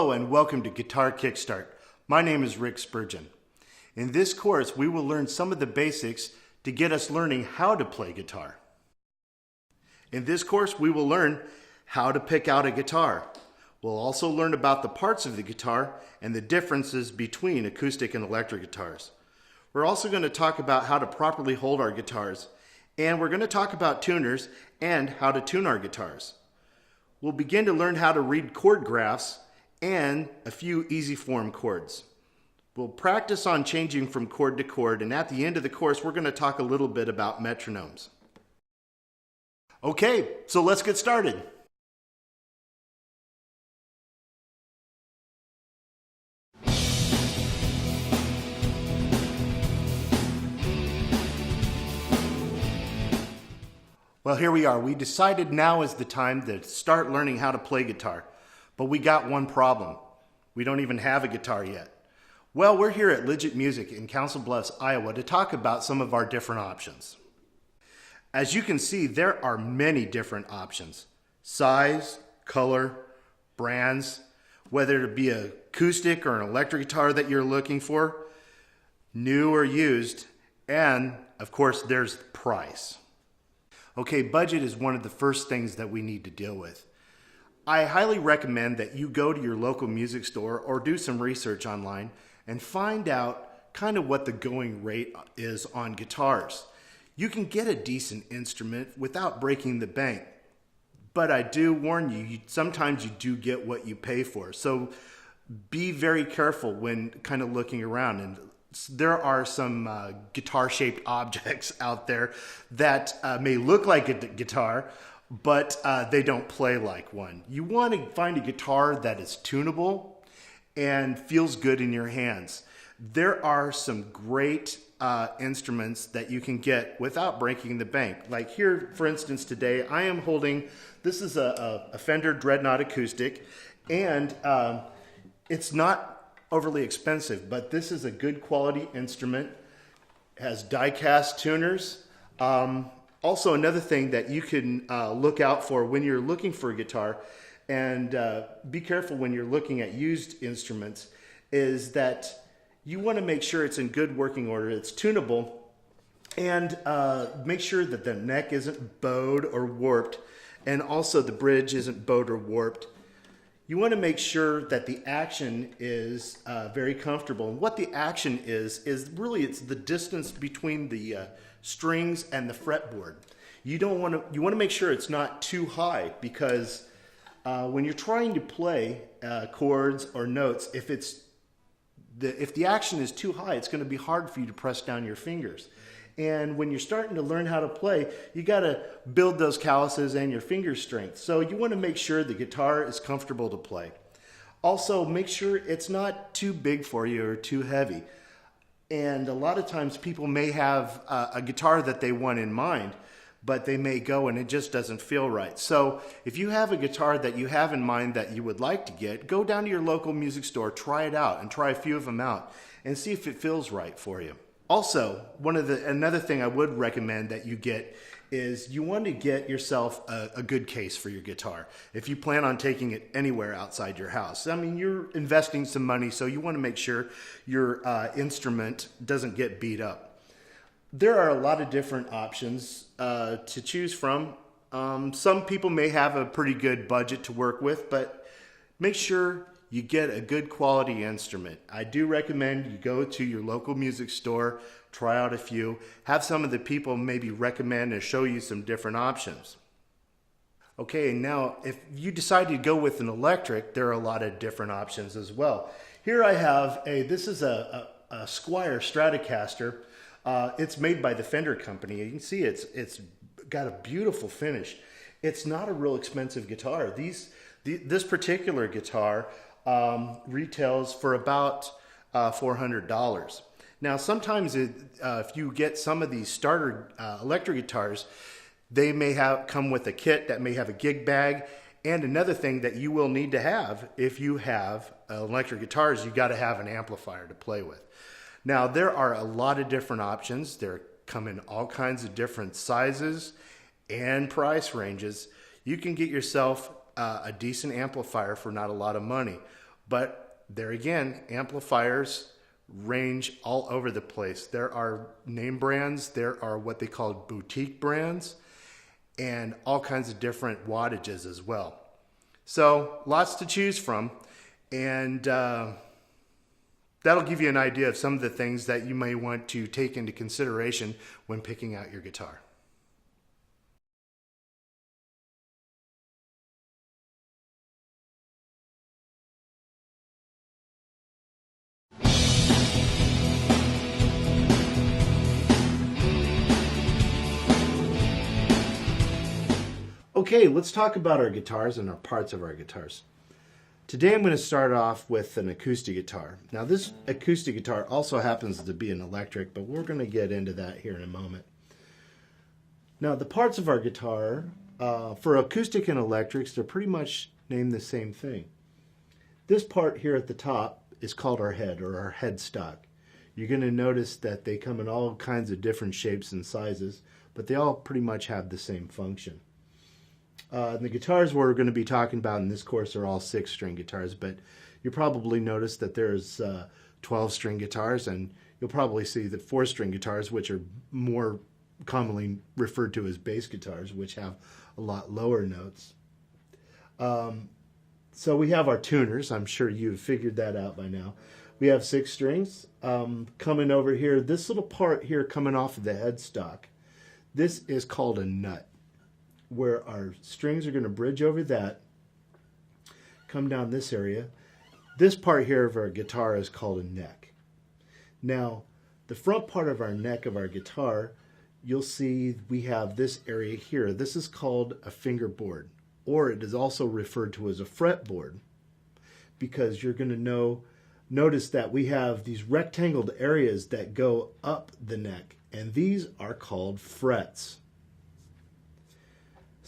Hello and welcome to Guitar Kickstart. My name is Rick Spurgeon. In this course, we will learn some of the basics to get us learning how to play guitar. In this course, we will learn how to pick out a guitar. We'll also learn about the parts of the guitar and the differences between acoustic and electric guitars. We're also going to talk about how to properly hold our guitars, and we're going to talk about tuners and how to tune our guitars. We'll begin to learn how to read chord graphs and a few easy form chords. We'll practice on changing from chord to chord, and at the end of the course, we're going to talk a little bit about metronomes. Okay, so let's get started. Well, here we are. We decided now is the time to start learning how to play guitar. But we got one problem. We don't even have a guitar yet. Well, we're here at Legit Music in Council Bluffs, Iowa to talk about some of our different options. As you can see, there are many different options. Size, color, brands, whether it be an acoustic or an electric guitar that you're looking for, new or used, and of course there's price. Okay, budget is one of the first things that we need to deal with. I highly recommend that you go to your local music store or do some research online and find out kind of what the going rate is on guitars. You can get a decent instrument without breaking the bank, but I do warn you, sometimes you do get what you pay for. So be very careful when kind of looking around. And there are some guitar-shaped objects out there that may look like a guitar, but they don't play like one. You want to find a guitar that is tunable and feels good in your hands. There are some great instruments that you can get without breaking the bank. Like here, for instance, today I am holding, this is a Fender Dreadnought acoustic, and it's not overly expensive, but this is a good quality instrument. It has die-cast tuners. Also, another thing that you can look out for when you're looking for a guitar, and be careful when you're looking at used instruments, is that you want to make sure it's in good working order, it's tunable, and make sure that the neck isn't bowed or warped, and also the bridge isn't bowed or warped. You want to make sure that the action is very comfortable. And what the action is really it's the distance between the strings and the fretboard. You want to make sure it's not too high, because when you're trying to play chords or notes, if the action is too high, it's going to be hard for you to press down your fingers. And when you're starting to learn how to play, you got to build those calluses and your finger strength. So you want to make sure the guitar is comfortable to play. Also, make sure it's not too big for you or too heavy. And a lot of times people may have a guitar that they want in mind, but they may go and it just doesn't feel right. So if you have a guitar that you have in mind that you would like to get, go down to your local music store, try it out, and try a few of them out and see if it feels right for you. Also, another thing I would recommend that you get is you want to get yourself a good case for your guitar if you plan on taking it anywhere outside your house. I mean, you're investing some money, so you want to make sure your instrument doesn't get beat up. There are a lot of different options to choose from. Some people may have a pretty good budget to work with, but make sure you get a good quality instrument. I do recommend you go to your local music store, try out a few, have some of the people maybe recommend and show you some different options. Okay, now if you decide to go with an electric, there are a lot of different options as well. Here I have this is a Squier Stratocaster. It's made by the Fender company. You can see it's got a beautiful finish. It's not a real expensive guitar. This particular guitar retails for about $400. Now, sometimes if you get some of these starter electric guitars, they may come with a kit that may have a gig bag. And another thing that you will need to have if you have electric guitars, you got to have an amplifier to play with. Now, there are a lot of different options. They come in all kinds of different sizes and price ranges. You can get yourself a decent amplifier for not a lot of money. But there again, amplifiers range all over the place. There are name brands, there are what they call boutique brands, and all kinds of different wattages as well. So lots to choose from, and that'll give you an idea of some of the things that you may want to take into consideration when picking out your guitar. Okay, let's talk about our guitars and our parts of our guitars. Today I'm going to start off with an acoustic guitar. Now this acoustic guitar also happens to be an electric, but we're going to get into that here in a moment. Now the parts of our guitar, for acoustic and electrics, they're pretty much named the same thing. This part here at the top is called our head, or our headstock. You're going to notice that they come in all kinds of different shapes and sizes, but they all pretty much have the same function. The guitars we're going to be talking about in this course are all 6-string guitars, but you probably noticed that there's 12-string guitars, and you'll probably see that 4-string guitars, which are more commonly referred to as bass guitars, which have a lot lower notes. So we have our tuners. I'm sure you've figured that out by now. We have 6 strings. Coming over here, this little part here coming off of the headstock, this is called a nut, where our strings are going to bridge over that, come down this area. This part here of our guitar is called a neck. Now, the front part of our neck of our guitar, you'll see we have this area here. This is called a fingerboard, or it is also referred to as a fretboard, because you're going to notice that we have these rectangled areas that go up the neck, and these are called frets.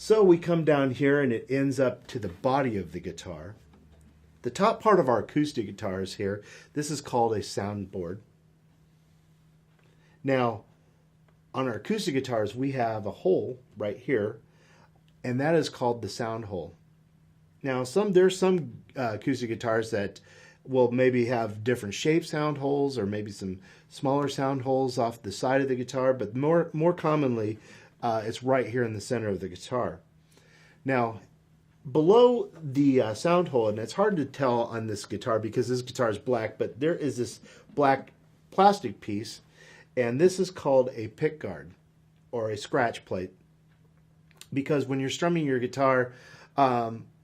So we come down here and it ends up to the body of the guitar. The top part of our acoustic guitars here, this is called a soundboard. Now, on our acoustic guitars, we have a hole right here, and that is called the sound hole. Now, there's some acoustic guitars that will maybe have different shaped sound holes, or maybe some smaller sound holes off the side of the guitar, but more commonly, it's right here in the center of the guitar. Now, below the sound hole, and it's hard to tell on this guitar because this guitar is black, but there is this black plastic piece, and this is called a pick guard, or a scratch plate. Because when you're strumming your guitar,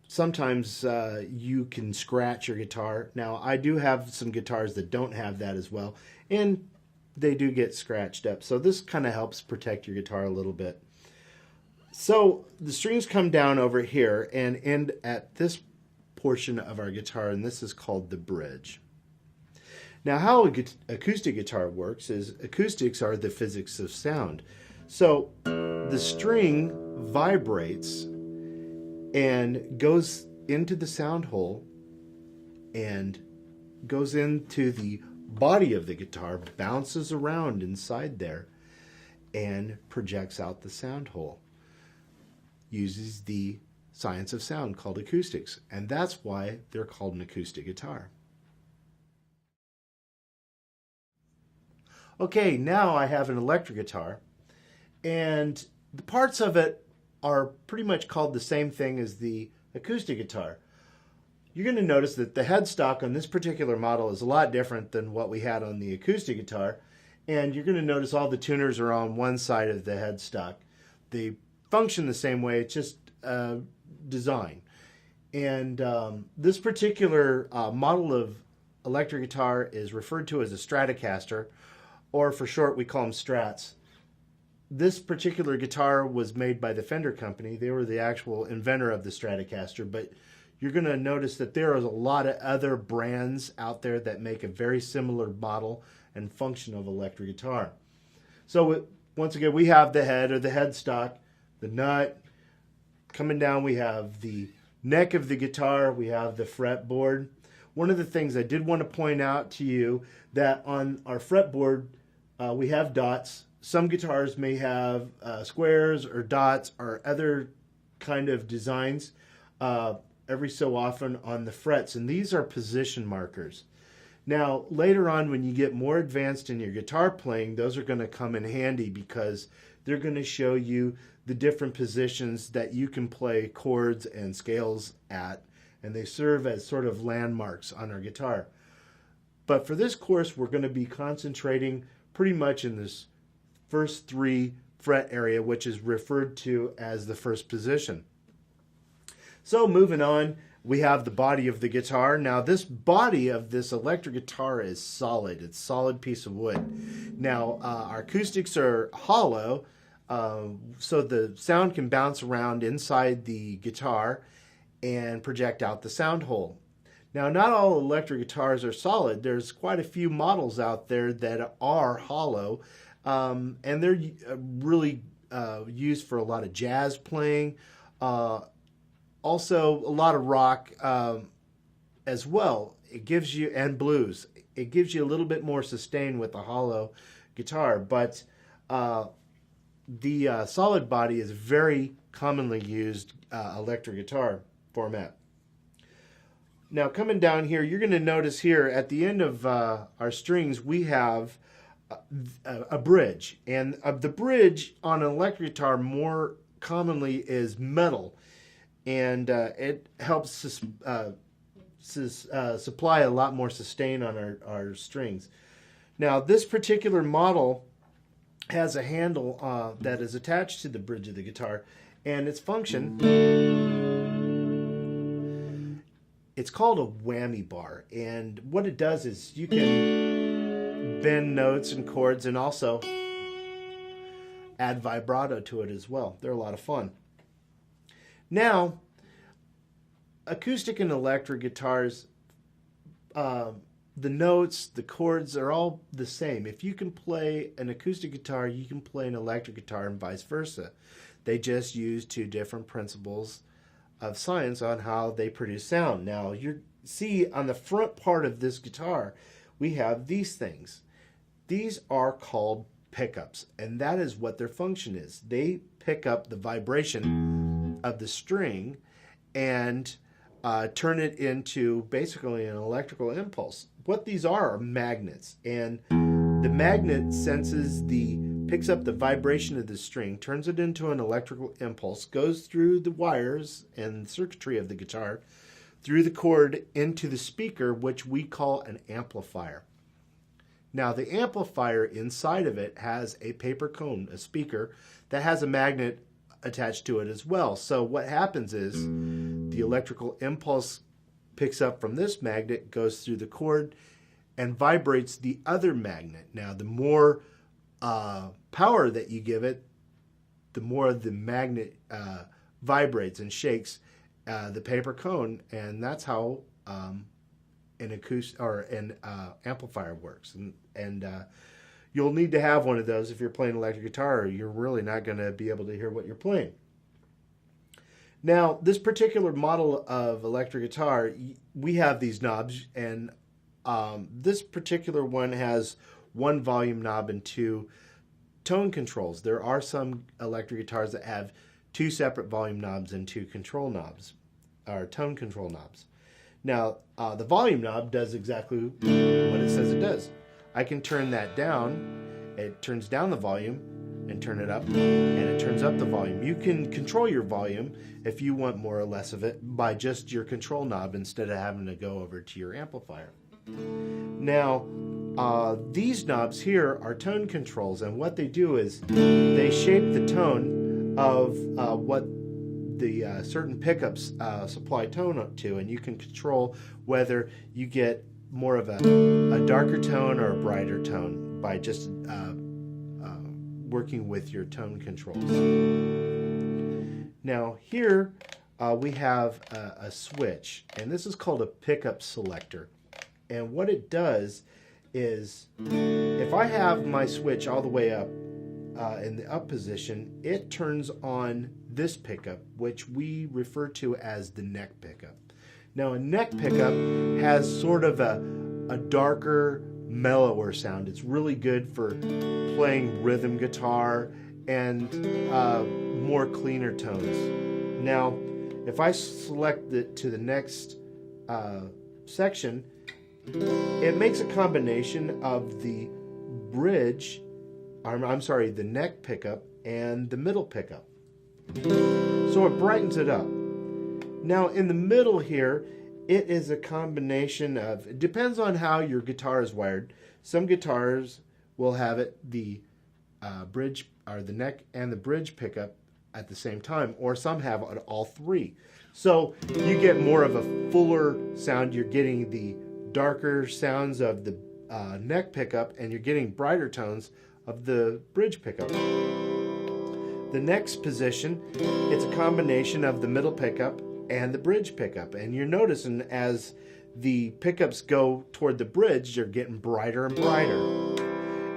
sometimes you can scratch your guitar. Now, I do have some guitars that don't have that as well, and they do get scratched up. So this kind of helps protect your guitar a little bit. So the strings come down over here and end at this portion of our guitar, and this is called the bridge. Now, how an acoustic guitar works is acoustics are the physics of sound. So the string vibrates and goes into the sound hole and goes into the body of the guitar, bounces around inside there, and projects out the sound hole. Uses the science of sound called acoustics, and that's why they're called an acoustic guitar. Okay, now I have an electric guitar, and the parts of it are pretty much called the same thing as the acoustic guitar. You're going to notice that the headstock on this particular model is a lot different than what we had on the acoustic guitar, and you're going to notice all the tuners are on one side of the headstock. They function the same way, it's just design. And this particular model of electric guitar is referred to as a Stratocaster, or for short we call them Strats. This particular guitar was made by the Fender company. They were the actual inventor of the Stratocaster, but you're going to notice that there is a lot of other brands out there that make a very similar model and function of electric guitar. So once again, we have the head, or the headstock, the nut. Coming down, we have the neck of the guitar, we have the fretboard. One of the things I did want to point out to you, that on our fretboard, we have dots. Some guitars may have squares or dots or other kind of designs. every so often on the frets, and these are position markers. Now, later on, when you get more advanced in your guitar playing, those are going to come in handy because they're going to show you the different positions that you can play chords and scales at, and they serve as sort of landmarks on our guitar. But for this course, we're going to be concentrating pretty much in this first 3 fret area, which is referred to as the first position. So moving on, we have the body of the guitar. Now this body of this electric guitar is solid. It's a solid piece of wood. Now our acoustics are hollow, so the sound can bounce around inside the guitar and project out the sound hole. Now not all electric guitars are solid. There's quite a few models out there that are hollow, and they're really used for a lot of jazz playing. Also, a lot of rock as well. It gives you, and blues. It gives you a little bit more sustain with a hollow guitar, but the solid body is very commonly used electric guitar format. Now, coming down here, you're going to notice here at the end of our strings, we have a bridge, and the bridge on an electric guitar more commonly is metal. And it helps supply a lot more sustain on our strings. Now, this particular model has a handle that is attached to the bridge of the guitar, and its function, it's called a whammy bar. And what it does is you can bend notes and chords and also add vibrato to it as well. They're a lot of fun. Now, acoustic and electric guitars, the notes, the chords are all the same. If you can play an acoustic guitar, you can play an electric guitar and vice versa. They just use 2 different principles of science on how they produce sound. Now, you see on the front part of this guitar, we have these things. These are called pickups, and that is what their function is. They pick up the vibration of the string and turn it into basically an electrical impulse. What these are magnets, and the magnet picks up the vibration of the string, turns it into an electrical impulse, goes through the wires and circuitry of the guitar, through the cord into the speaker, which we call an amplifier. Now, the amplifier inside of it has a paper cone, a speaker, that has a magnet attached to it as well. So what happens is the electrical impulse picks up from this magnet, goes through the cord, and vibrates the other magnet. Now, the more power that you give it, the more the magnet vibrates and shakes the paper cone, and that's how an acoustic or an amplifier works. And you'll need to have one of those if you're playing electric guitar, or you're really not going to be able to hear what you're playing. Now, this particular model of electric guitar, we have these knobs, and this particular one has 1 volume knob and 2 tone controls. There are some electric guitars that have 2 separate volume knobs and 2 control knobs, or tone control knobs. Now, the volume knob does exactly what it says it does. I can turn that down, it turns down the volume, and turn it up, and it turns up the volume. You can control your volume if you want more or less of it by just your control knob instead of having to go over to your amplifier. Now, these knobs here are tone controls, and what they do is they shape the tone of what the certain pickups supply tone to, and you can control whether you get more of a darker tone or a brighter tone by just working with your tone controls. Now here we have a switch, and this is called a pickup selector. And what it does is, if I have my switch all the way up in the up position, it turns on this pickup, which we refer to as the neck pickup. Now, a neck pickup has sort of a darker, mellower sound. It's really good for playing rhythm guitar and more cleaner tones. Now, If I select it to the next section, it makes a combination of the bridge, I'm sorry, the neck pickup and the middle pickup. So it brightens it up. Now in the middle here, it is a combination of, it depends on how your guitar is wired. Some guitars will have it the bridge, or the neck and the bridge pickup at the same time, or some have all three. So you get more of a fuller sound. You're getting the darker sounds of the neck pickup, and you're getting brighter tones of the bridge pickup. The next position, it's a combination of the middle pickup and the bridge pickup, and you're noticing as the pickups go toward the bridge, they're getting brighter and brighter.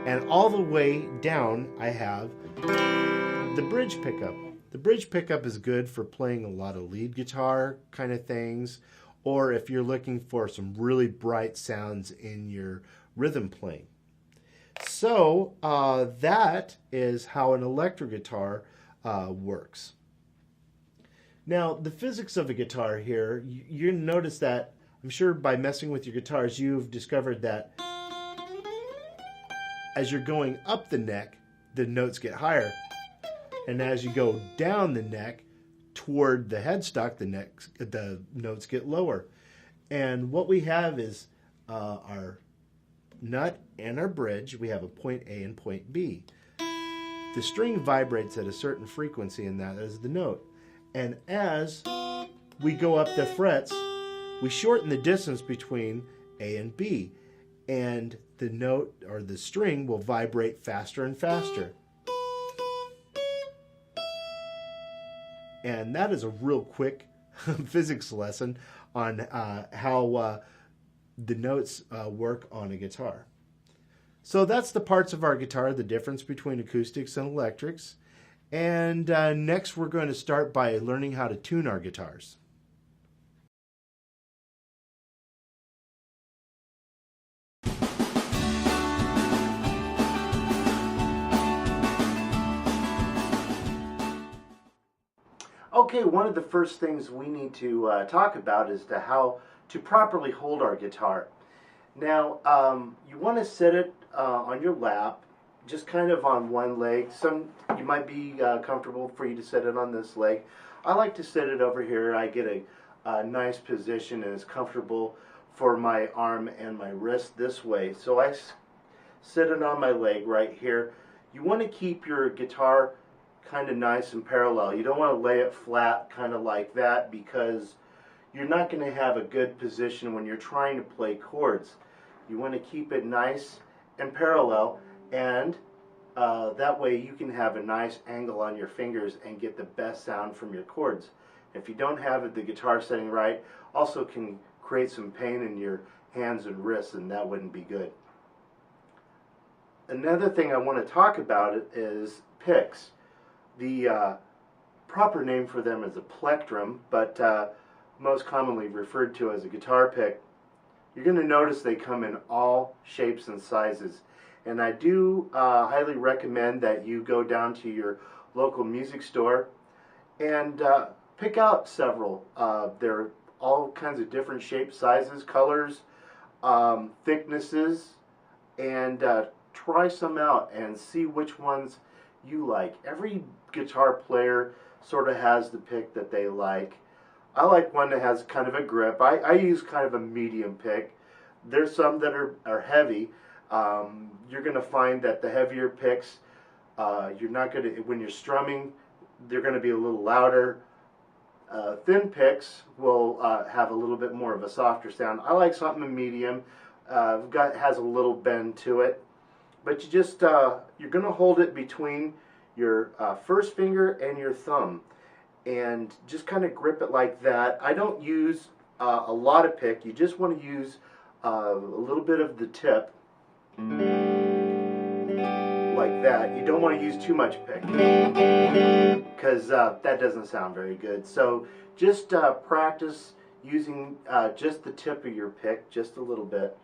And all the way down, I have the bridge pickup. The bridge pickup is good for playing a lot of lead guitar kind of things, or if you're looking for some really bright sounds in your rhythm playing. So that is how an electric guitar works. Now, the physics of a guitar here, you notice that, I'm sure by messing with your guitars, you've discovered that as you're going up the neck, the notes get higher. And as you go down the neck toward the headstock, the notes get lower. And what we have is our nut and our bridge. We have a point A and point B. The string vibrates at a certain frequency, and that is the note. And as we go up the frets, we shorten the distance between A and B, and the note or the string will vibrate faster and faster. And that is a real quick physics lesson on how the notes work on a guitar. So that's the parts of our guitar, the difference between acoustics and electrics. And next we're going to start by learning how to tune our guitars. Okay, one of the first things we need to talk about is how to properly hold our guitar. Now, you want to sit it on your lap, just kind of on one leg. You might be comfortable for you to sit it on this leg. I like to sit it over here. I get a nice position, and it's comfortable for my arm and my wrist this way. So I sit it on my leg right here. You want to keep your guitar kind of nice and parallel. You don't want to lay it flat kind of like that, because you're not going to have a good position when you're trying to play chords. You want to keep it nice and parallel, and that way you can have a nice angle on your fingers and get the best sound from your chords. If you don't have the guitar setting right, also can create some pain in your hands and wrists, and that wouldn't be good. Another thing I want to talk about is picks. The proper name for them is a plectrum, but most commonly referred to as a guitar pick. You're going to notice they come in all shapes and sizes. And I do highly recommend that you go down to your local music store and pick out several. They're all kinds of different shapes, sizes, colors, thicknesses, and try some out and see which ones you like. Every guitar player sort of has the pick that they like. I like one that has kind of a grip. I use kind of a medium pick. There's some that are heavy. You're going to find that the heavier picks, you're not going to, when you're strumming, they're going to be a little louder. Thin picks will have a little bit more of a softer sound. I like something medium. Has a little bend to it. But you just, you're going to hold it between your first finger and your thumb, and just kind of grip it like that. I don't use a lot of pick. You just want to use a little bit of the tip, like that. You don't want to use too much pick, because that doesn't sound very good. So just practice using just the tip of your pick, just a little bit.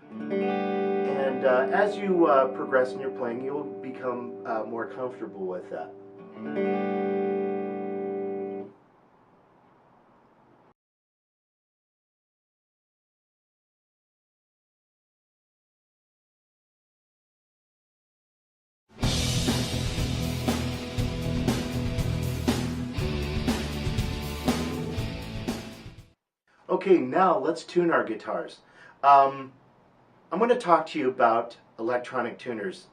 And as you progress in your playing, you'll become more comfortable with that. Okay, now let's tune our guitars. I'm going to talk to you about electronic tuners.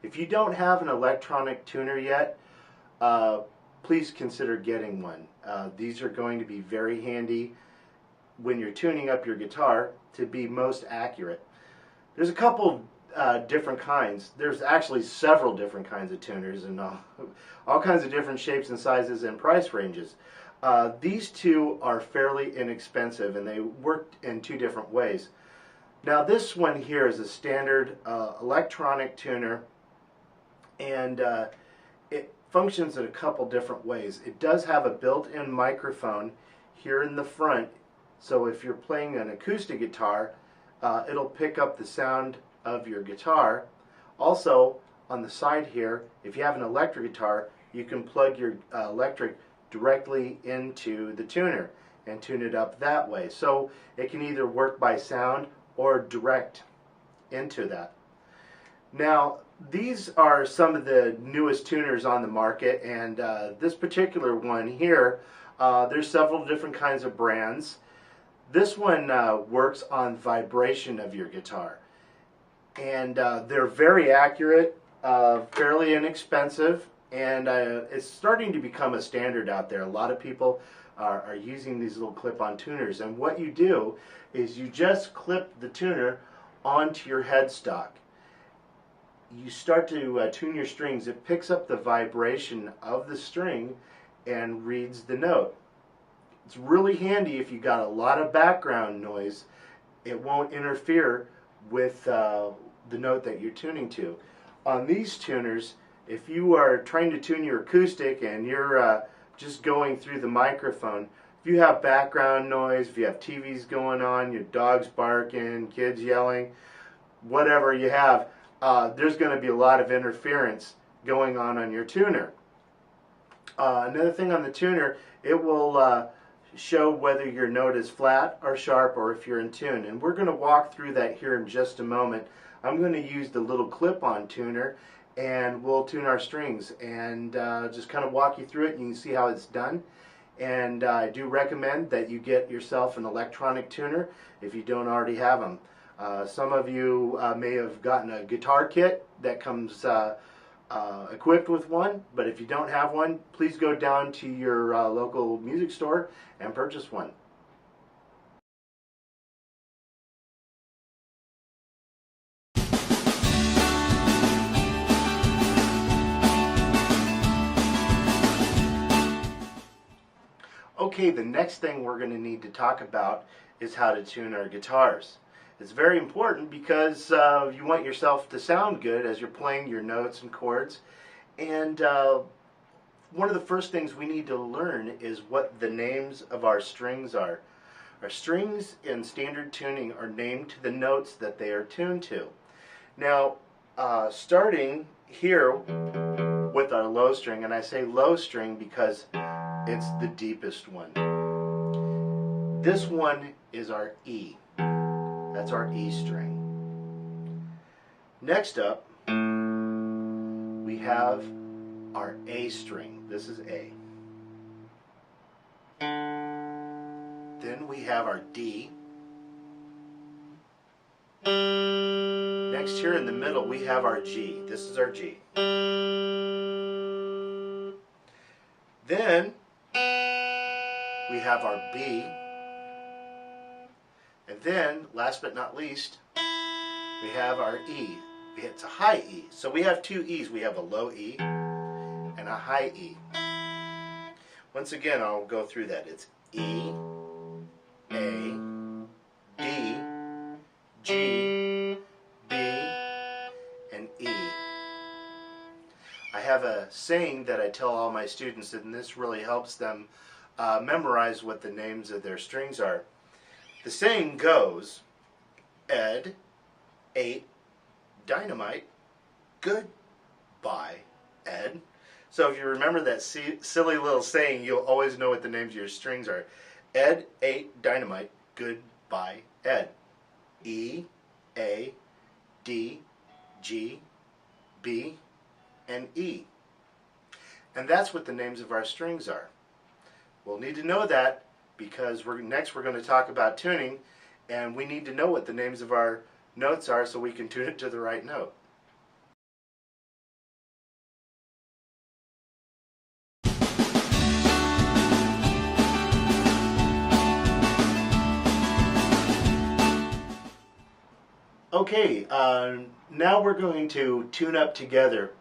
If you don't have an electronic tuner yet, please consider getting one. These are going to be very handy when you're tuning up your guitar to be most accurate. There's a couple different kinds. There's actually several different kinds of tuners and all kinds of different shapes and sizes and price ranges. These two are fairly inexpensive and they work in two different ways. Now this one here is a standard electronic tuner, and it functions in a couple different ways. It does have a built-in microphone here in the front, so if you're playing an acoustic guitar, it'll pick up the sound of your guitar. Also, on the side here, if you have an electric guitar, you can plug your electric directly into the tuner and tune it up that way. So it can either work by sound or direct into that. Now, these are some of the newest tuners on the market, and this particular one here, there's several different kinds of brands. This one works on vibration of your guitar, and they're very accurate, fairly inexpensive, and it's starting to become a standard out there. A lot of people are using these little clip-on tuners, and what you do is you just clip the tuner onto your headstock. You start to tune your strings. It picks up the vibration of the string and reads the note. It's really handy if you got a lot of background noise. It won't interfere with the note that you're tuning to. On these tuners, if you are trying to tune your acoustic and you're just going through the microphone, if you have background noise, if you have TVs going on, your dog's barking, kids yelling, whatever you have, there's going to be a lot of interference going on your tuner. Another thing on the tuner, it will show whether your note is flat or sharp or if you're in tune. And we're going to walk through that here in just a moment. I'm going to use the little clip-on tuner and we'll tune our strings and just kind of walk you through it and you can see how it's done. And I do recommend that you get yourself an electronic tuner if you don't already have them. Some of you may have gotten a guitar kit that comes equipped with one, but if you don't have one, please go down to your local music store and purchase one. Okay, the next thing we're going to need to talk about is how to tune our guitars. It's very important because you want yourself to sound good as you're playing your notes and chords. And one of the first things we need to learn is what the names of our strings are. Our strings in standard tuning are named to the notes that they are tuned to. Now, starting here with our low string, and I say low string because it's the deepest one. This one is our E. That's our E string. Next up, we have our A string. This is A. Then we have our D. Next, here in the middle, we have our G. This is our G. Then we have our B. And then, last but not least, we have our E. It's a high E. So we have two E's. We have a low E and a high E. Once again, I'll go through that. It's E, A, D, G, B, and E. I have a saying that I tell all my students, and this really helps them memorize what the names of their strings are. The saying goes, Ed ate dynamite, goodbye, Ed. So if you remember that silly little saying, you'll always know what the names of your strings are. Ed ate dynamite, goodbye, Ed. E, A, D, G, B, and E. And that's what the names of our strings are. We'll need to know that because next we're going to talk about tuning, and we need to know what the names of our notes are so we can tune it to the right note. Okay, now we're going to tune up together,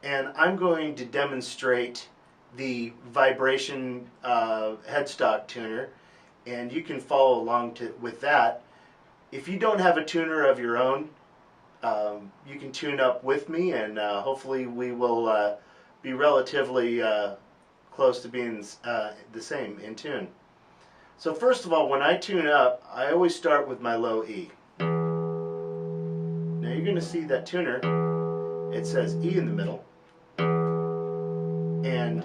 and I'm going to demonstrate the vibration headstock tuner, and you can follow along with that. If you don't have a tuner of your own, you can tune up with me, and hopefully we will be relatively close to being the same in tune. So first of all, when I tune up, I always start with my low E. Now you're going to see that tuner, it says E in the middle, and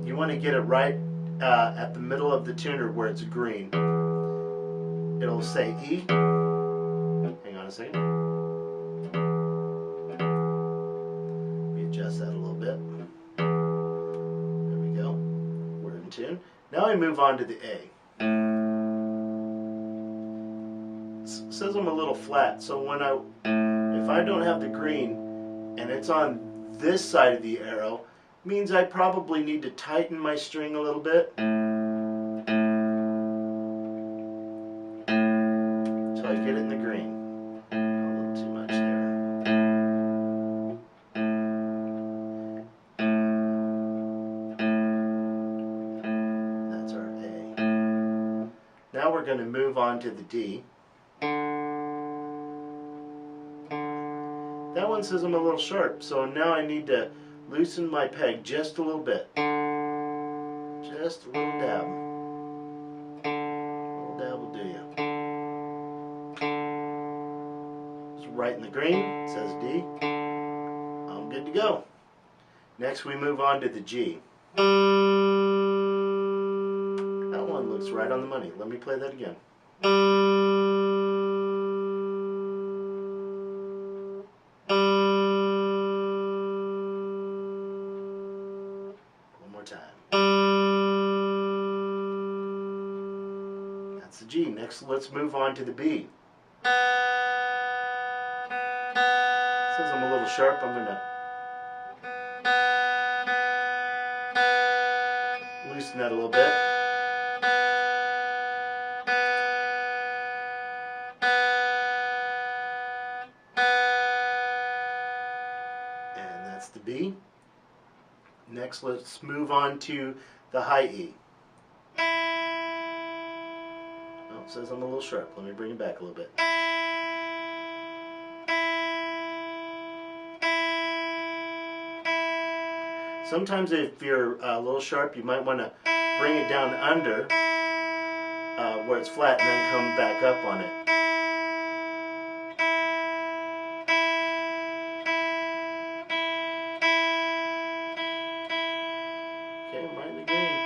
you want to get it right at the middle of the tuner where it's green. It'll say E. Hang on a second. Let me adjust that a little bit. There we go. We're in tune. Now I move on to the A. It says I'm a little flat, so if I don't have the green and it's on this side of the arrow, means I probably need to tighten my string a little bit. So I get it in the green. A little too much there. That's our A. Now we're going to move on to the D. That one says I'm a little sharp, so now I need to loosen my peg just a little bit. Just a little dab. A little dab will do you. It's right in the green, it says D. I'm good to go. Next we move on to the G. That one looks right on the money. Let me play that again. That's the G. Next, let's move on to the B. It says I'm a little sharp. I'm going to loosen that a little bit. And that's the B. Next, let's move on to the high E. Oh, it says I'm a little sharp. Let me bring it back a little bit. Sometimes if you're a little sharp, you might want to bring it down under where it's flat and then come back up on it. Okay, I'm right in the green.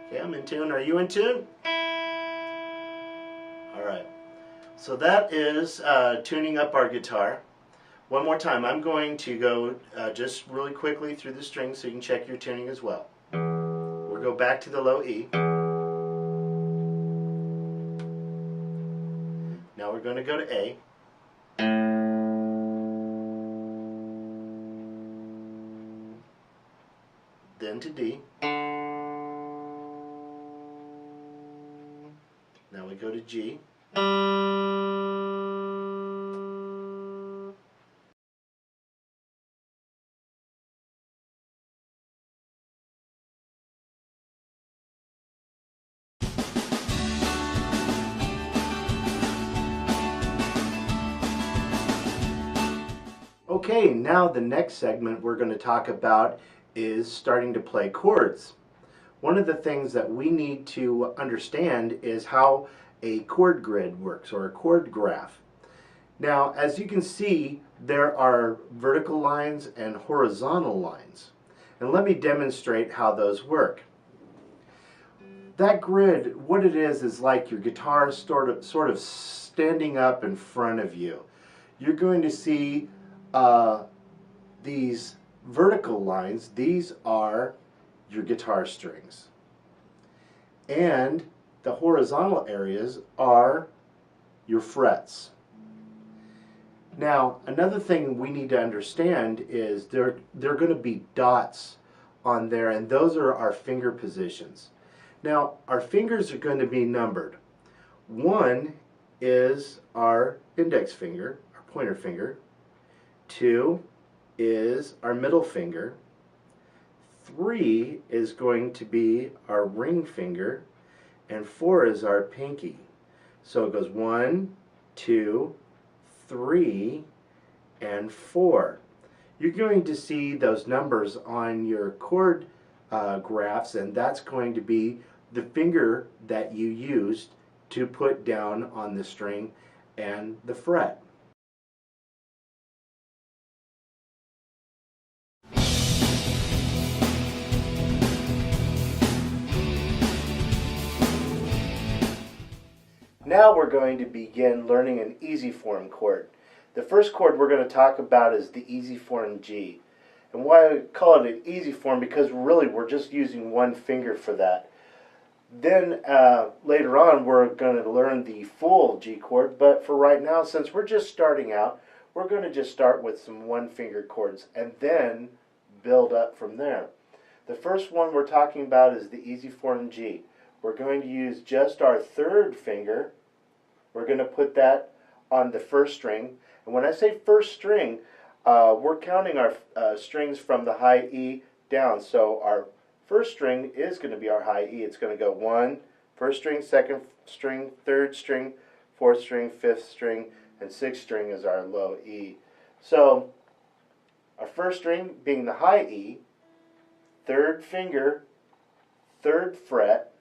Okay, I'm in tune. Are you in tune? Alright. So that is tuning up our guitar. One more time, I'm going to go just really quickly through the strings so you can check your tuning as well. We'll go back to the low E. Now we're going to go to A. Then to D. Now we go to G. Okay, now the next segment we're going to talk about is starting to play chords. One of the things that we need to understand is how a chord grid works, or a chord graph. Now, as you can see, there are vertical lines and horizontal lines. And let me demonstrate how those work. That grid, what it is like your guitar sort of standing up in front of you. You're going to see these vertical lines, these are your guitar strings. And the horizontal areas are your frets. Now, another thing we need to understand is there are going to be dots on there, and those are our finger positions. Now, our fingers are going to be numbered. 1 is our index finger, our pointer finger. 2 is our middle finger. 3 is going to be our ring finger, and 4 is our pinky. So it goes 1, 2, 3, and 4. You're going to see those numbers on your chord graphs, and that's going to be the finger that you used to put down on the string and the fret. Now we're going to begin learning an easy form chord. The first chord we're going to talk about is the easy form G. And why I call it an easy form, because really we're just using one finger for that. Then later on we're going to learn the full G chord, but for right now, since we're just starting out, we're going to just start with some one finger chords and then build up from there. The first one we're talking about is the easy form G. We're going to use just our third finger. We're going to put that on the first string. And when I say first string, we're counting our strings from the high E down. So our first string is going to be our high E. It's going to go 1, first string, second string, third string, fourth string, fifth string, and sixth string is our low E. So our first string being the high E, third finger, third fret,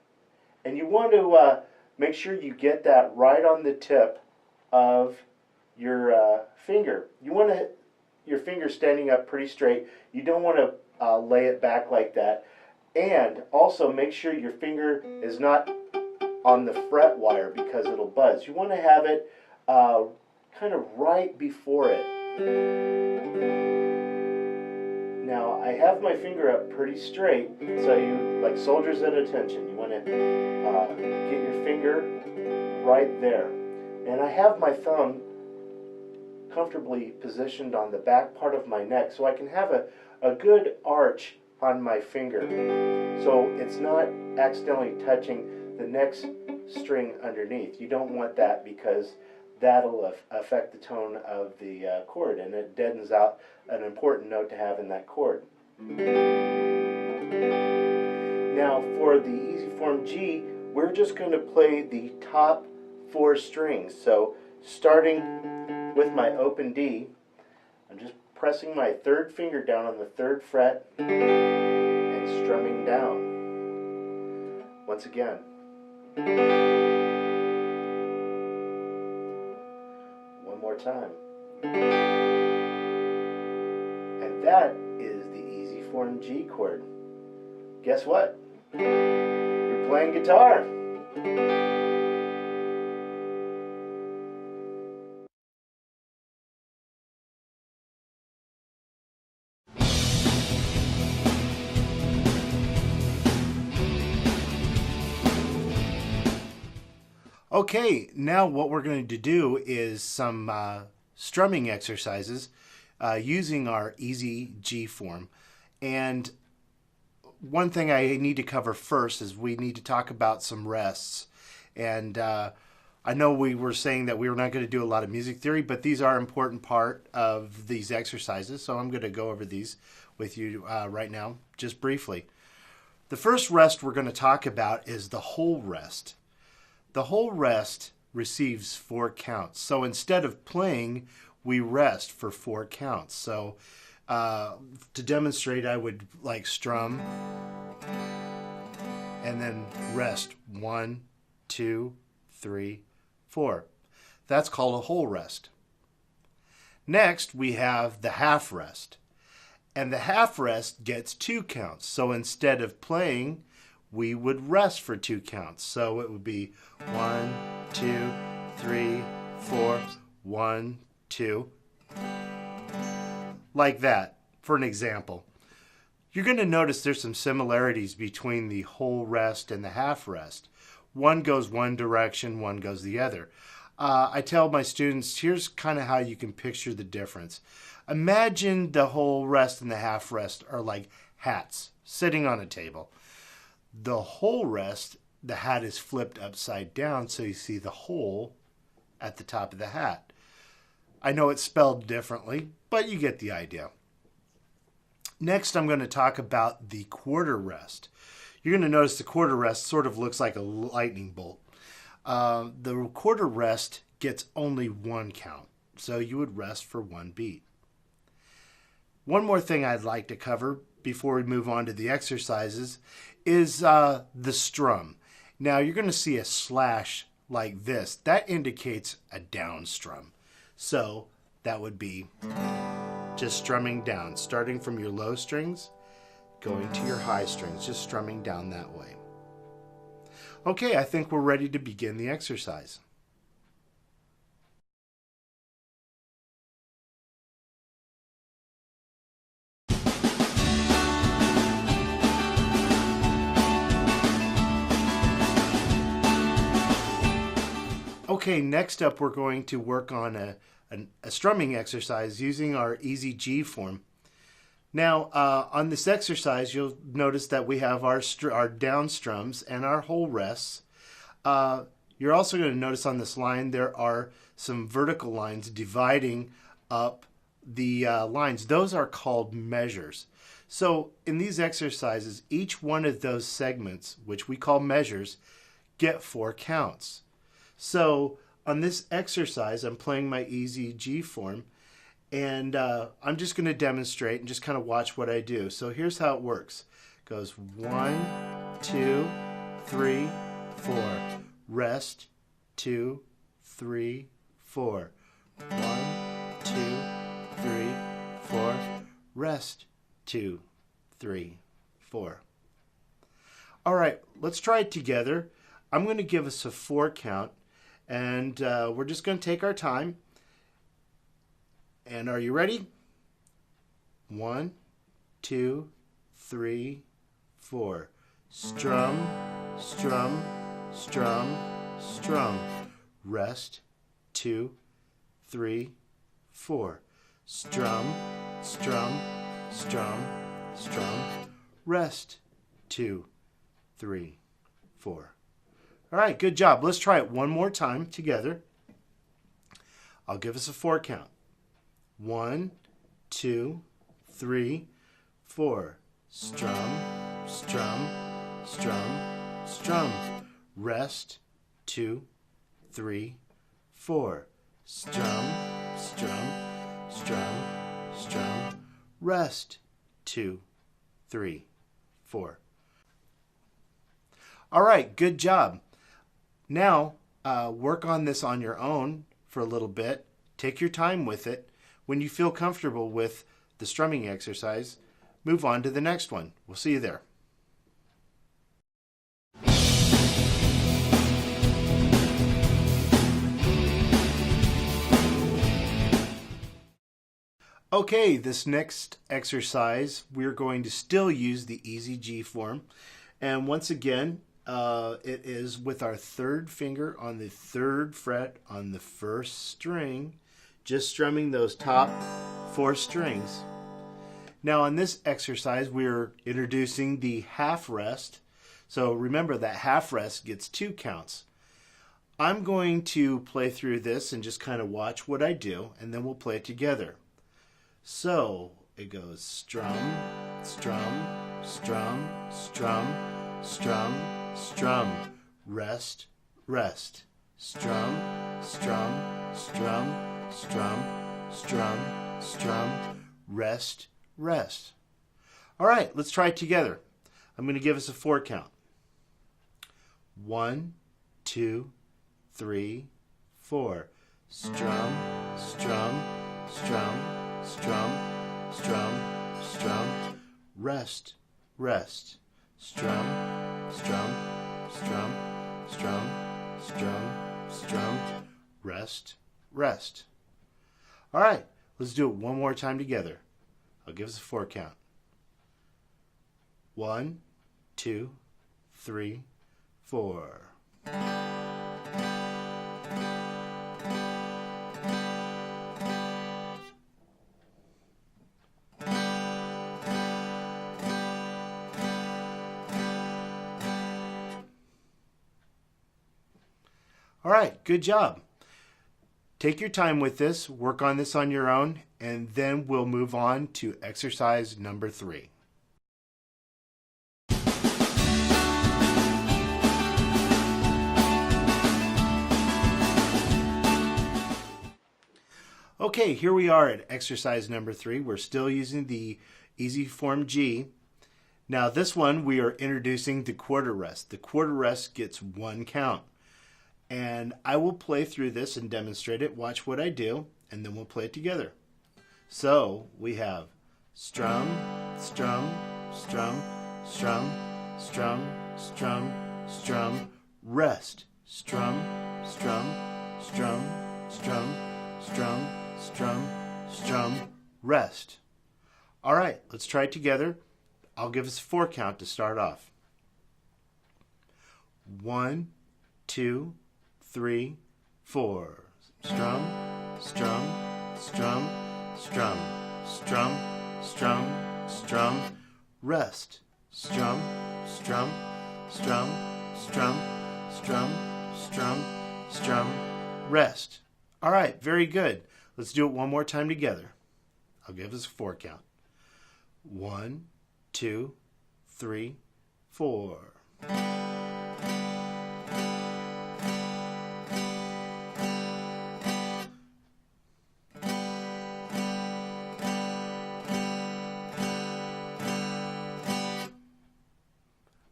and you want to make sure you get that right on the tip of your finger. You want to your finger standing up pretty straight. You don't want to lay it back like that. And also make sure your finger is not on the fret wire because it'll buzz. You want to have it kind of right before it. Now I have my finger up pretty straight, so you, like soldiers at attention, you want to get your finger right there. And I have my thumb comfortably positioned on the back part of my neck so I can have a good arch on my finger, so it's not accidentally touching the next string underneath. You don't want that because that'll affect the tone of the chord, and it deadens out an important note to have in that chord. Now for the easy form G, we're just going to play the top 4 strings. So starting with my open D, I'm just pressing my third finger down on the third fret and strumming down. Once again. One more time. And that is the easy form G chord. Guess what? You're playing guitar. Okay, now what we're going to do is some strumming exercises using our easy G form. And one thing I need to cover first is we need to talk about some rests. And I know we were saying that we were not going to do a lot of music theory, but these are an important part of these exercises, so I'm going to go over these with you right now, just briefly. The first rest we're going to talk about is the whole rest. The whole rest receives 4 counts. So instead of playing, we rest for 4 counts. So to demonstrate, I would like strum and then rest 1, 2, 3, 4. That's called a whole rest. Next, we have the half rest. And the half rest gets 2 counts. So instead of playing, we would rest for 2 counts. So it would be 1, 2, 3, 4, 1, 2. Like that. for an example, you're going to notice there's some similarities between the whole rest and the half rest. One goes one direction, one goes the other. I tell my students, here's kind of how you can picture the difference. Imagine the whole rest and the half rest are like hats sitting on a table. The whole rest, the hat is flipped upside down so you see the hole at the top of the hat. I know it's spelled differently, but you get the idea. Next, I'm going to talk about the quarter rest. You're going to notice the quarter rest sort of looks like a lightning bolt. The quarter rest gets only one count, so you would rest for one beat. One more thing I'd like to cover before we move on to the exercises is the strum. Now, you're going to see a slash like this. That indicates a down strum. So that would be just strumming down, starting from your low strings, going to your high strings, just strumming down that way. Okay, I think we're ready to begin the exercise. Okay, next up we're going to work on a strumming exercise using our easy G form. Now, on this exercise, you'll notice that we have our down strums and our whole rests. You're also going to notice on this line there are some vertical lines dividing up the lines. Those are called measures. So in these exercises, each one of those segments, which we call measures, get 4 counts. So on this exercise, I'm playing my easy G form, and I'm just going to demonstrate and just kind of watch what I do. So here's how it works. It goes 1, 2, 3, 4. Rest, 2, 3, 4. 1, 2, 3, 4. Rest, 2, 3, 4. All right, let's try it together. I'm going to give us a 4 count. And we're just going to take our time. And are you ready? 1, 2, 3, 4. Strum, strum, strum, strum. Rest, 2, 3, 4. Strum, strum, strum, strum. Rest, 2, 3, 4. All right, good job. Let's try it one more time together. I'll give us a 4 count. 1, 2, 3, 4. Strum, strum, strum, strum. Rest, 2, 3, 4. Strum, strum, strum, strum. Rest, 2, 3, 4. All right, good job. Now, work on this on your own for a little bit. Take your time with it. When you feel comfortable with the strumming exercise, move on to the next one. We'll see you there. Okay, this next exercise, we're going to still use the easy G form. And once again, it is with our 3rd finger on the 3rd fret on the 1st string, just strumming those top 4 strings. Now on this exercise, we're introducing the half rest. So remember that half rest gets 2 counts. I'm going to play through this and just kind of watch what I do, and then we'll play it together. So it goes strum, strum, strum, strum, strum, strum, rest, rest, strum, strum, strum, strum, strum, strum, rest, rest. All right, let's try it together. I'm going to give us a 4 count. 1, 2, 3, 4. Strum, strum, strum, strum, strum, strum, rest, rest, strum, strum, strum, strum, strum, strum, rest, rest. All right, let's do it one more time together. I'll give us a 4 count. 1, 2, 3, 4. All right, good job. Take your time with this, work on this on your own, and then we'll move on to exercise number 3. Okay, here we are at exercise number 3. We're still using the easy form G. Now this one we are introducing the chord arrest. The chord arrest gets 1 count. And I will play through this and demonstrate it. Watch what I do, and then we'll play it together. So we have strum, strum, strum, strum, strum, strum, strum, rest, strum, strum, strum, strum, strum, strum, strum, rest. All right, let's try it together. I'll give us a 4 count to start off. 1, 2, 3, 4. Strum, strum, strum, strum, strum, strum, strum, rest. Strum, strum, strum, strum, strum, strum, strum, rest. All right, very good. Let's do it one more time together. I'll give us a 4 count. 1, 2, 3, 4.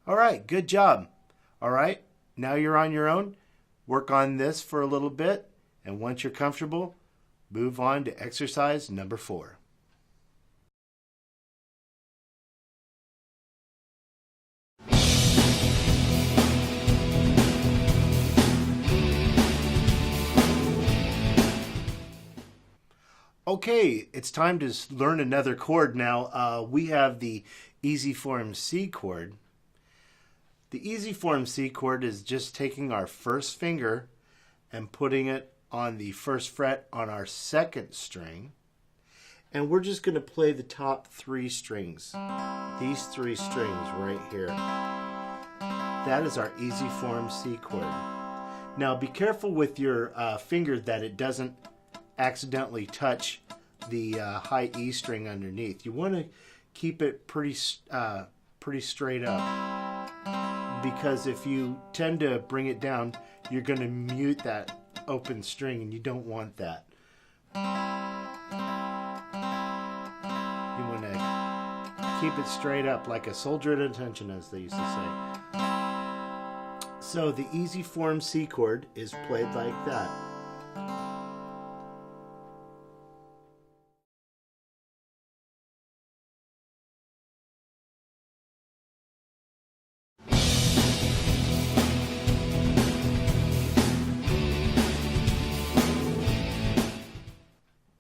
All right, good job. All right, now you're on your own. Work on this for a little bit, and once you're comfortable, move on to exercise number 4. Okay, it's time to learn another chord now. We have the easy form C chord. The easy form C chord is just taking our first finger and putting it on the first fret on our 2nd string. And we're just going to play the top 3 strings. These 3 strings right here. That is our easy form C chord. Now be careful with your finger that it doesn't accidentally touch the high E string underneath. You want to keep it pretty straight up, because if you tend to bring it down, you're going to mute that open string, and you don't want that. You want to keep it straight up like a soldier at attention, as they used to say. So the easy form C chord is played like that.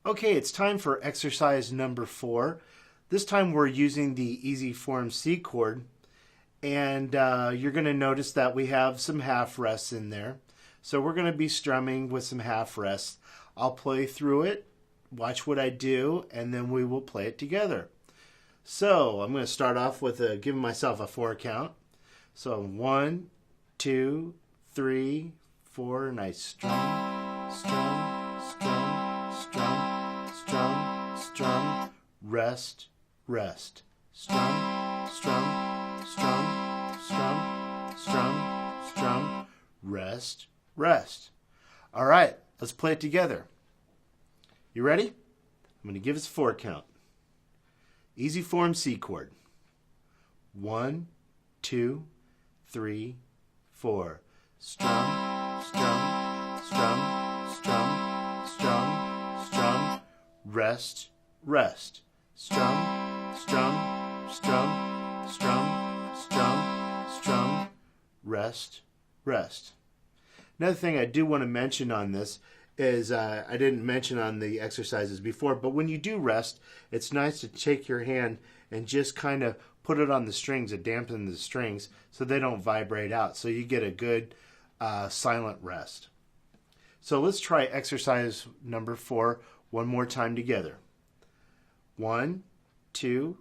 Okay, it's time for exercise number 4. This time we're using the easy form C chord, and you're going to notice that we have some half rests in there. So we're going to be strumming with some half rests. I'll play through it, watch what I do, and then we will play it together. So I'm going to start off with giving myself a 4 count. So 1, 2, 3, 4, and I strum, strum, strum, strum, strum, strum, rest, rest, strum, strum, strum, strum, strum, strum, rest, rest. All right, let's play it together. You ready? I'm going to give us a 4 count. Easy form C chord. 1, 2, 3, 4. Strum, strum, strum, strum, strum, strum, rest, rest. Strum, strum, strum, strum, strum, strum, rest, rest. Another thing I do want to mention on this is I didn't mention on the exercises before, but when you do rest, it's nice to take your hand and just kind of put it on the strings and dampen the strings so they don't vibrate out, so you get a good silent rest. So let's try exercise number 4 one more time together. 1, 2,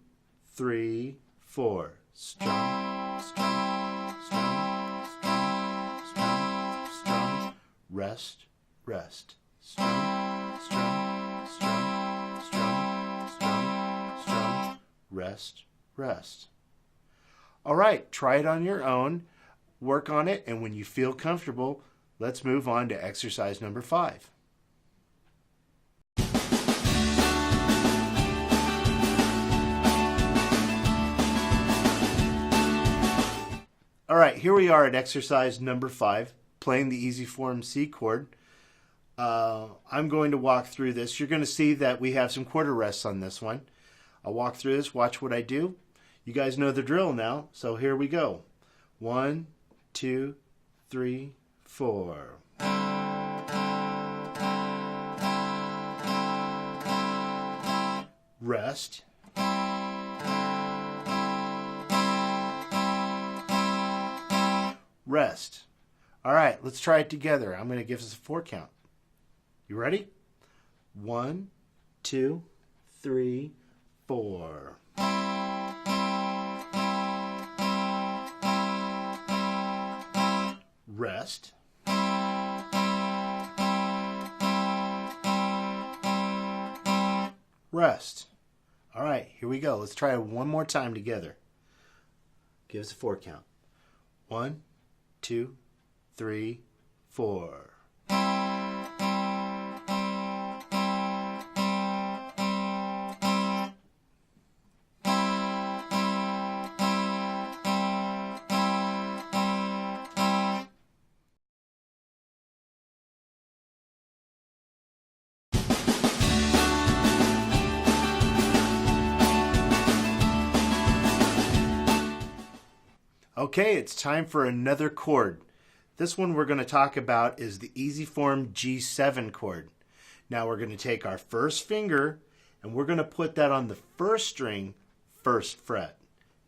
3, 4. Strum, strum, strum, strum, strum, strum. Rest, rest. Strum, strum, strum, strum, strum, strum. Rest, rest. All right, try it on your own, work on it, and when you feel comfortable, let's move on to exercise number 5. All right, here we are at exercise number 5, playing the easy form C chord. I'm going to walk through this. You're going to see that we have some quarter rests on this one. I'll walk through this, watch what I do. You guys know the drill now, so here we go. 1, 2, 3, 4. Rest. Rest. All right, let's try it together. I'm going to give us a 4 count. You ready? 1, 2, 3, 4. Rest. Rest. All right, here we go. Let's try it one more time together. Give us a 4 count. 1, 2, 3, 4. Okay, it's time for another chord. This one we're going to talk about is the easy form G7 chord. Now we're going to take our first finger and we're going to put that on the first string, first fret.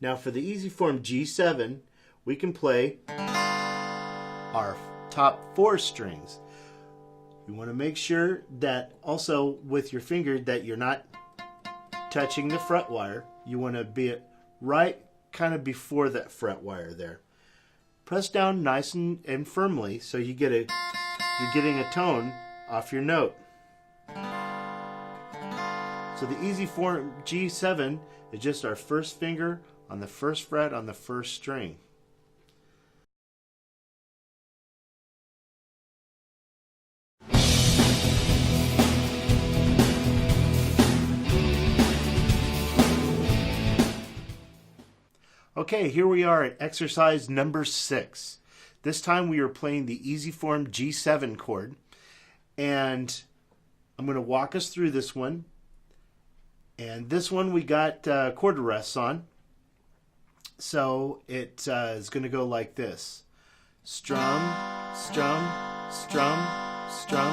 Now for the easy form G7, we can play our top 4 strings. You want to make sure that also with your finger that you're not touching the fret wire. You want to be right kind of before that fret wire there. Press down nice and firmly so you're getting a tone off your note. So the easy form G7 is just our first finger on the first fret on the first string. Okay, here we are at exercise number 6. This time we are playing the easy form G7 chord, and I'm going to walk us through this one. And this one we got quarter rests on, so it is going to go like this: strum, strum, strum, strum,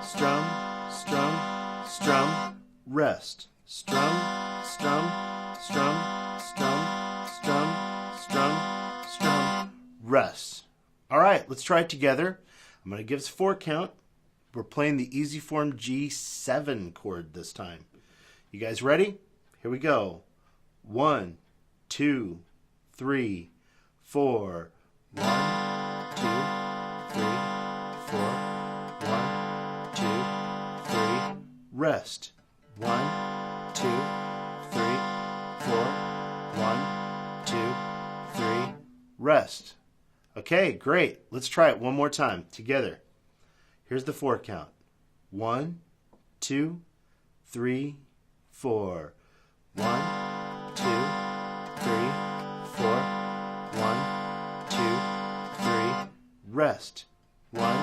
strum, strum, strum, rest, strum, strum, strum, strum, strum, strum, strum, rest. All right, let's try it together. I'm going to give us a 4 count. We're playing the easy form G7 chord this time. You guys ready? Here we go. 1, 2, 3, 4. 1, 2, 3, 4. 1, 2, 3. Rest. 1, 2, 3, 4. 1, 2, 3. Rest. Okay, great. Let's try it one more time together. Here's the 4 count. 1, 2, 3, 4. 1, 2, 3, 4. 1, 2, 3. Rest. 1,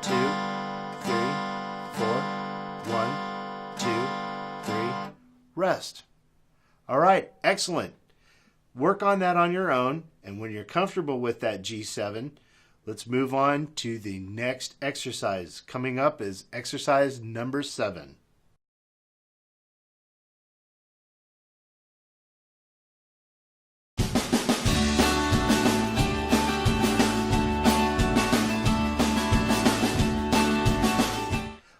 2, 3, 4. 1, 2, 3. Rest. All right, excellent. Work on that on your own, and when you're comfortable with that G7, Let's move on to the next exercise. Coming up is exercise number 7.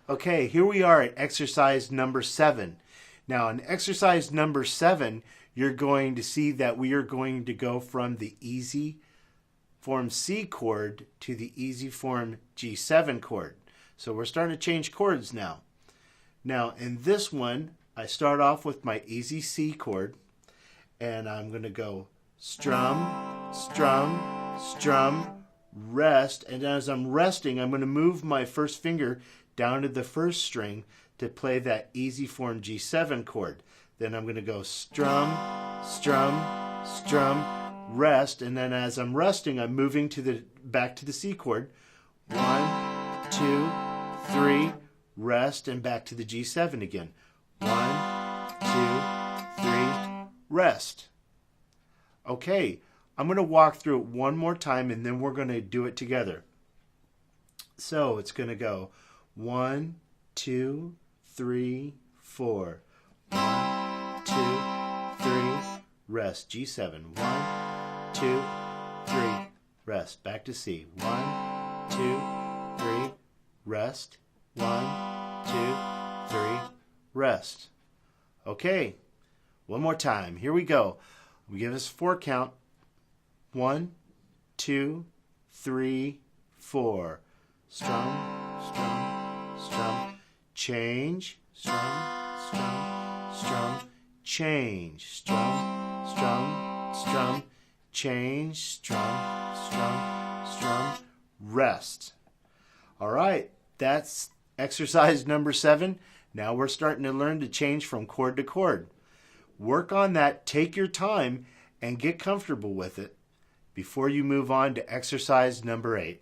Okay, here we are at exercise number 7. Now, in exercise number 7, you're going to see that we are going to go from the easy form C chord to the easy form G7 chord. So we're starting to change chords now. Now, in this one, I start off with my easy C chord, and I'm going to go strum, strum, strum, rest, and as I'm resting, I'm going to move my first finger down to the first string to play that easy form G7 chord. Then I'm going to go strum, strum, strum, rest, and then as I'm resting, I'm moving to back to the C chord. 1, 2, 3, rest, and back to the G7 again. 1, 2, 3, rest. Okay, I'm going to walk through it one more time, and then we're going to do it together. So it's going to go 1, 2, 3, 4. 1, 2, 3, rest. G7. 1, 2, 3, rest. Back to C. 1, 2, 3, rest. 1, 2, 3, rest. Okay, one more time. Here we go. We give us 4 count. 1, 2, 3, 4. Strum, strum, strum, change, strum, strum, strum, change, strum, strum, strum, change, strum, strum, strum, rest. All right, that's exercise number 7. Now we're starting to learn to change from chord to chord. Work on that, take your time, and get comfortable with it before you move on to exercise number 8.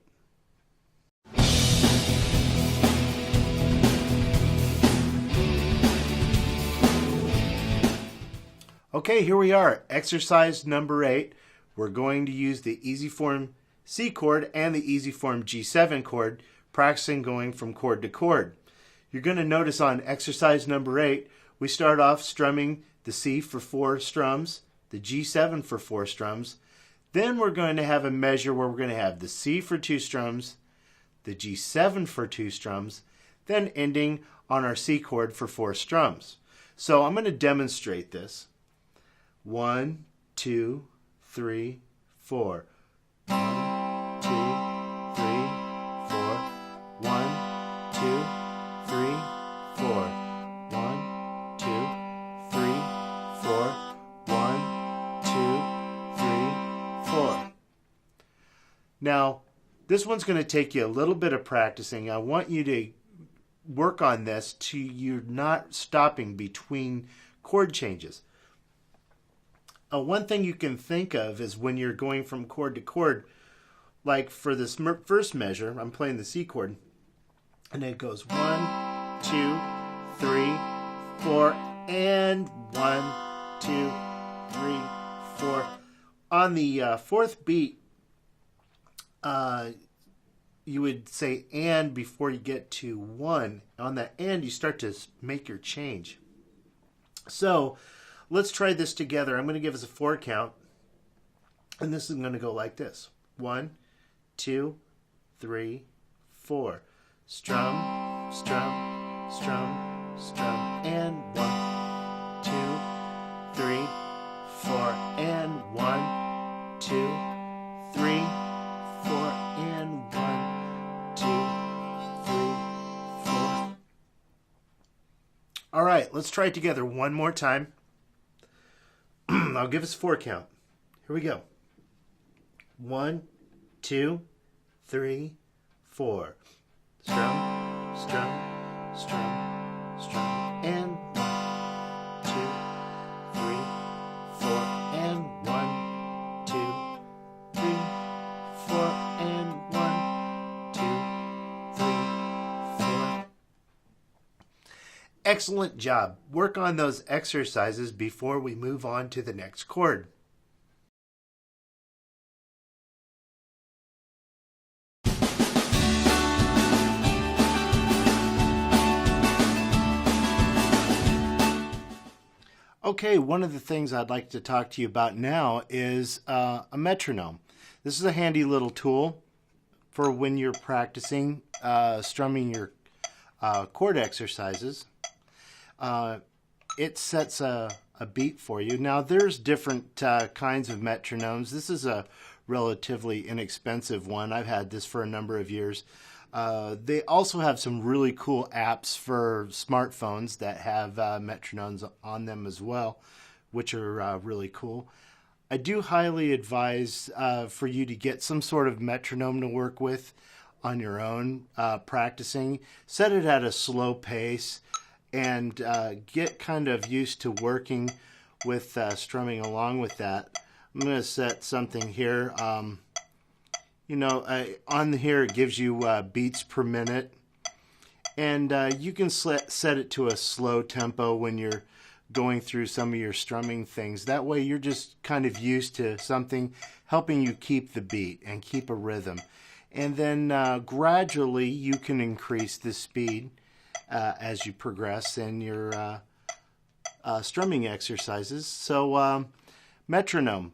Okay, here we are, exercise number 8. We're going to use the easy form C chord and the easy form G7 chord, practicing going from chord to chord. You're going to notice on exercise number 8, we start off strumming the C for 4 strums, the G7 for 4 strums. Then we're going to have a measure where we're going to have the C for 2 strums, the G7 for 2 strums, then ending on our C chord for 4 strums. So I'm going to demonstrate this. 1, 2, 3, 4. 1, 2, 3, 4. 1, 2, 3, 4. 1, 2, 3, 4. 1, 2, 3, 4. Now, this one's going to take you a little bit of practicing. I want you to work on this to you're not stopping between chord changes. One thing you can think of is when you're going from chord to chord, like for this first measure, I'm playing the C chord, and it goes 1, 2, 3, 4, and 1, 2, 3, 4. On the fourth beat, you would say and before you get to 1. On that and, you start to make your change. So let's try this together. I'm going to give us a 4 count, and this is going to go like this. 1, 2, 3, 4. Strum, strum, strum, strum, and 1, 2, 3, 4, and 1, 2, 3, 4, and 1, 2, 3, 4. All right, let's try it together one more time. I'll give us a 4 count. Here we go. 1, 2, 3, 4. Strum, strum, strum, strum, and 1, 2, 3, 4, and 1, 2, 3, 4, and 1, 2, 3, 4. Excellent job. Work on those exercises before we move on to the next chord. Okay, one of the things I'd like to talk to you about now is a metronome. This is a handy little tool for when you're practicing strumming your chord exercises. It sets a beat for you. Now there's different kinds of metronomes. This is a relatively inexpensive one. I've had this for a number of years. They also have some really cool apps for smartphones that have metronomes on them as well, which are really cool. I do highly advise for you to get some sort of metronome to work with on your own practicing. Set it at a slow pace and get kind of used to working with strumming along with that. I'm going to set something here. On here it gives you beats per minute, and you can set it to a slow tempo when you're going through some of your strumming things. That way you're just kind of used to something helping you keep the beat and keep a rhythm. And then gradually you can increase the speed as you progress in your strumming exercises. So metronome,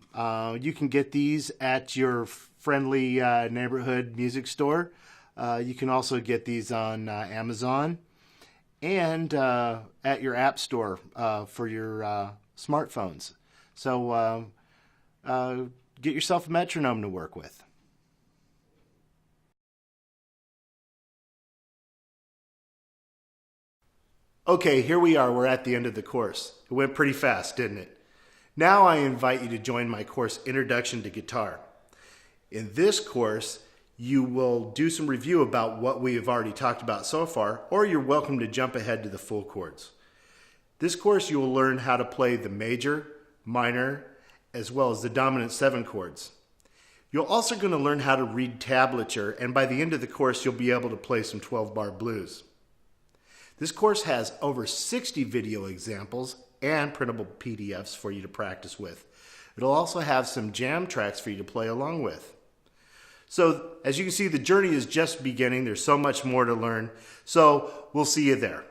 you can get these at your friendly neighborhood music store. You can also get these on Amazon and at your app store for your smartphones. So get yourself a metronome to work with. Okay, here we are. We're at the end of the course. It went pretty fast, didn't it? Now I invite you to join my course, Introduction to Guitar. In this course, you will do some review about what we have already talked about so far, or you're welcome to jump ahead to the full chords. This course, you will learn how to play the major, minor, as well as the dominant 7 chords. You're also going to learn how to read tablature, and by the end of the course, you'll be able to play some 12-bar blues. This course has over 60 video examples and printable PDFs for you to practice with. It'll also have some jam tracks for you to play along with. So, as you can see, the journey is just beginning. There's so much more to learn. So, we'll see you there.